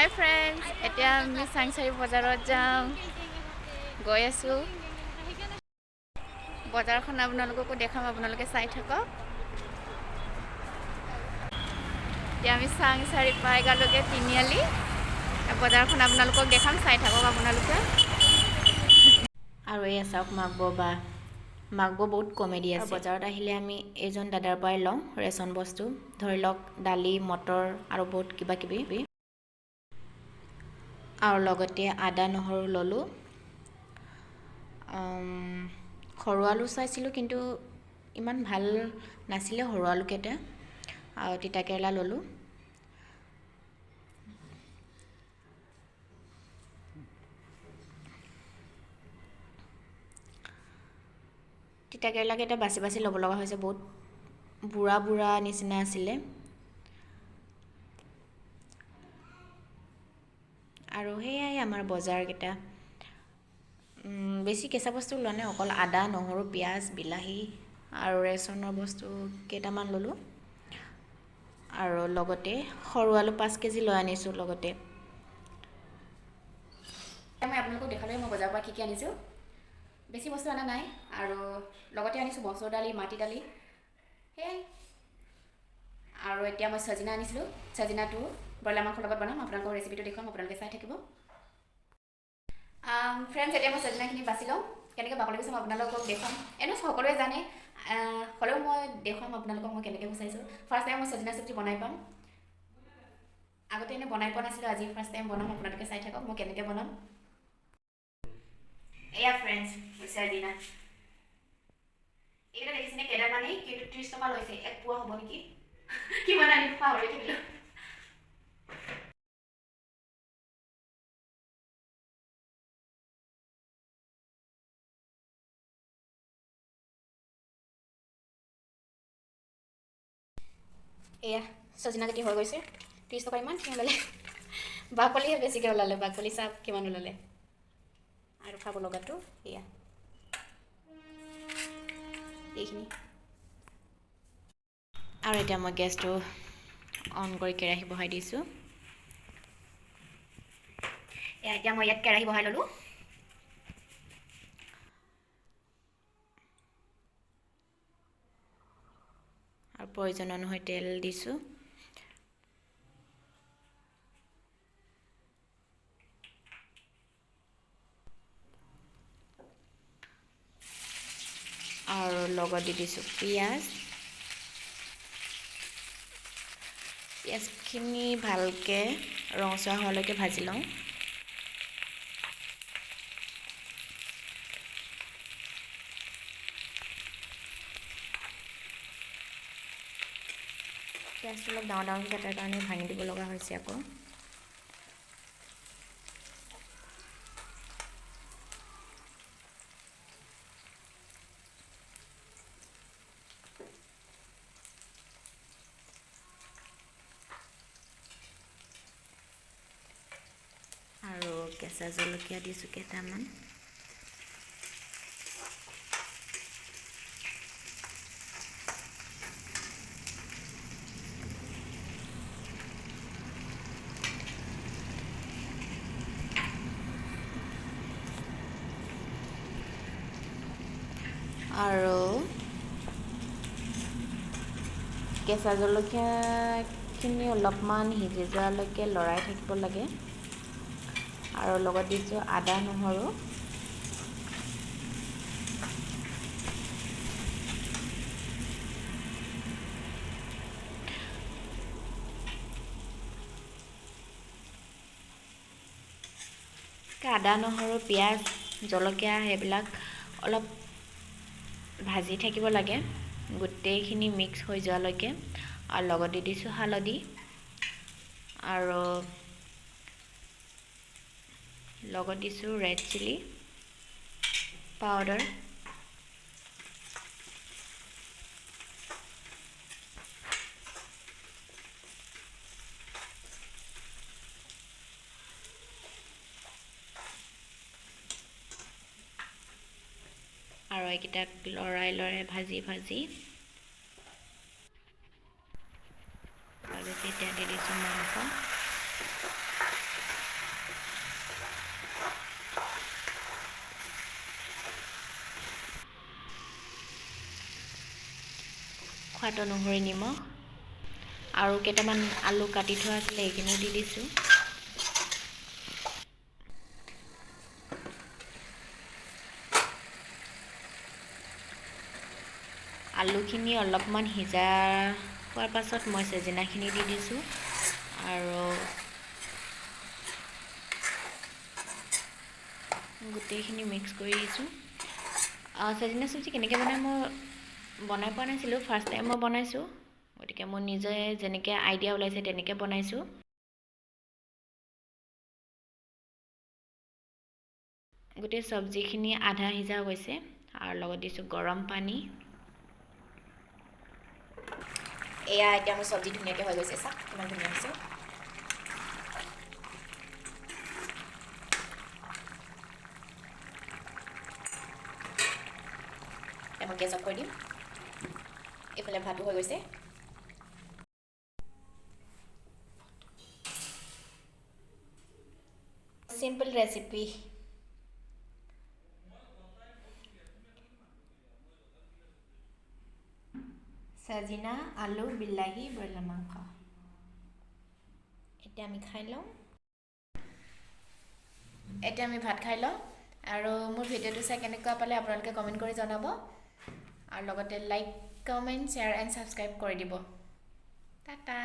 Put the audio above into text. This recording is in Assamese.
হাই ফ্ৰেণ্ডছ, এতিয়া আমি চাংচাৰি বজাৰত যাওঁ, গৈ আছোঁ। বজাৰখন আপোনালোককো দেখাম, আপোনালোকে চাই থাকক। এতিয়া আমি চাংচাৰি পাই গ'লোগৈ, তিনিআলি। বজাৰখন আপোনালোকক দেখাম, চাই থাকক আপোনালোকে। আৰু এয়া চাওক মাকব বহুত কমেডি আছে। বজাৰত আহিলে আমি এইজন দাদাৰ পৰাই লওঁ ৰেচন বস্তু, ধৰি লওক দালি, মটৰ আৰু বহুত কিবা কিবি। আৰু লগতে আদা নহৰু ল'লোঁ। সৰু আলু চাইছিলোঁ কিন্তু ইমান ভাল নাছিলে সৰু আলুকেইটা। আৰু তিতাকেৰেলা ল'লোঁ। তিতাকেৰেলাকেইটা বাছি বাছি ল'ব লগা হৈছে, বহুত বুঢ়া নিচিনা আছিলে। আৰু সেয়াই আমাৰ বজাৰকেইটা। বেছি কেঁচা বস্তু লোৱা নাই, অকল আদা, নহৰু, পিঁয়াজ, বিলাহী আৰু ৰেচনৰ বস্তু কেইটামান ল'লোঁ। আৰু লগতে সৰু আলু 5 কেজি লৈ আনিছোঁ লগতে। মই আপোনালোকক দেখালোঁ মই বজাৰৰ পৰা কি আনিছোঁ। বেছি বস্তু অনা নাই। আৰু লগতে আনিছোঁ মচুৰ দালি, মাটি দালি, সেয়াই। আৰু এতিয়া মই চজিনা আনিছিলোঁ। চজিনাটো ব্ৰইলাৰ মাংসৰ লগত বনাম, আপোনালোকৰ ৰেচিপিটো দেখুৱাম, আপোনালোকে চাই থাকিব। ফ্ৰেণ্ডছ, এতিয়া মই চজিনাখিনি বাছি লওঁ, কেনেকৈ বাকলি গুচাম আপোনালোকক দেখুৱাম। এনেও সকলোৱে জানে, হ'লেও মই দেখুৱাম আপোনালোকক মই কেনেকৈ গুচাইছোঁ। ফাৰ্ষ্ট টাইম মই চজিনা চব্জি বনাই পাম। আগতে এনেই বনাই পোৱা নাছিলোঁ, আজি ফাৰ্ষ্ট টাইম বনাম, আপোনালোকে চাই থাকক মই কেনেকৈ বনাম। এয়া ফ্ৰেণ্ডছ, চজিনা এইকেইটা দেখিছেনে? কেইডালমানেই, কিন্তু 30 টকা লৈছে। 1 পোৱা হ'ব নেকি, কিমান আনিম পাহৰি থাকিলোঁ। এয়া চজিনা কাটি হৈ গৈছে। 30 টকা ইমানখিনি ওলালে, বাকলিহে বেছিকৈ ওলালে। বাকলি চাওক কিমান ওলালে। আৰু খাব লগাটো এয়া এইখিনি। আৰু এতিয়া মই গেছটো অন কৰি কেৰাহী বহাই দিছোঁ। এতিয়া মই ইয়াত কেৰাহী বহাই ল'লোঁ। আৰু প্ৰয়োজন অনুসৰি তেল দিছোঁ। আৰু লগত দি দিছোঁ পিঁয়াজখিনি ভালকৈ ৰঙচুৱা হোৱালৈকে ভাজি লওঁ। পিঁয়াজটো অলপ ডাঙৰকৈ কটাৰ কাৰণে ভাঙি দিব লগা হৈছে আকৌ। আৰু কেঁচা জলকীয়া দিছোঁ কেইটামান। আৰু কেঁচা জলকীয়াখিনি অলপমান সিজি যোৱালৈকে লৰাই থাকিব লাগে। আৰু লগত দিছোঁ আদা, নহৰু। আদা, নহৰু, পিঁয়াজ, জলকীয়া সেইবিলাক অলপ ভাজি থাকিব লাগে, গোটেইখিনি মিক্স হৈ যোৱালৈকে। আৰু লগত দি দিছোঁ হালধি আৰু লগত দিছোঁ ৰেড চিলি পাউডাৰ। আৰু এইকেইটাক লৰাই ভাজি আৰু তেতিয়া দি দিছোঁ মাংস। সোৱাদ অনুসৰি নিমখ আৰু কেইটামান আলু কাটি থোৱা আছিলে এইখিনি দি দিছোঁ। আলুখিনি অলপমান সিজা হোৱাৰ পাছত মই চেজিনাখিনি দি দিছোঁ আৰু গোটেইখিনি মিক্স কৰি দিছোঁ। চেজিনা চব্জি কেনেকৈ বনাই মই বনাই পোৱা নাছিলোঁ, ফাৰ্ষ্ট টাইম মই বনাইছোঁ, গতিকে মোৰ নিজে যেনেকৈ আইডিয়া ওলাইছে তেনেকৈ বনাইছোঁ। গোটেই চব্জিখিনি আধা সিজা হৈছে আৰু লগত দিছোঁ গৰম পানী। এয়া এতিয়া মোৰ চব্জি ধুনীয়াকৈ হৈ গৈছে, চাওক কিমান ধুনীয়া হৈছে। মই গেছ অফ কৰি দিম। এইফালে ভাতো হৈ গৈছে। Simple recipe. চেজিনা, আলু, বিলাহী, ব্ৰইলাৰ মাংস। এতিয়া আমি খাই লওঁ। এতিয়া আমি ভাত খাই লওঁ আৰু মোৰ ভিডিঅ'টো চাই কেনেকুৱা পালে আপোনালোকে কমেণ্ট কৰি জনাব আৰু লগতে like, comment, share and subscribe কৰি দিব। টাটা।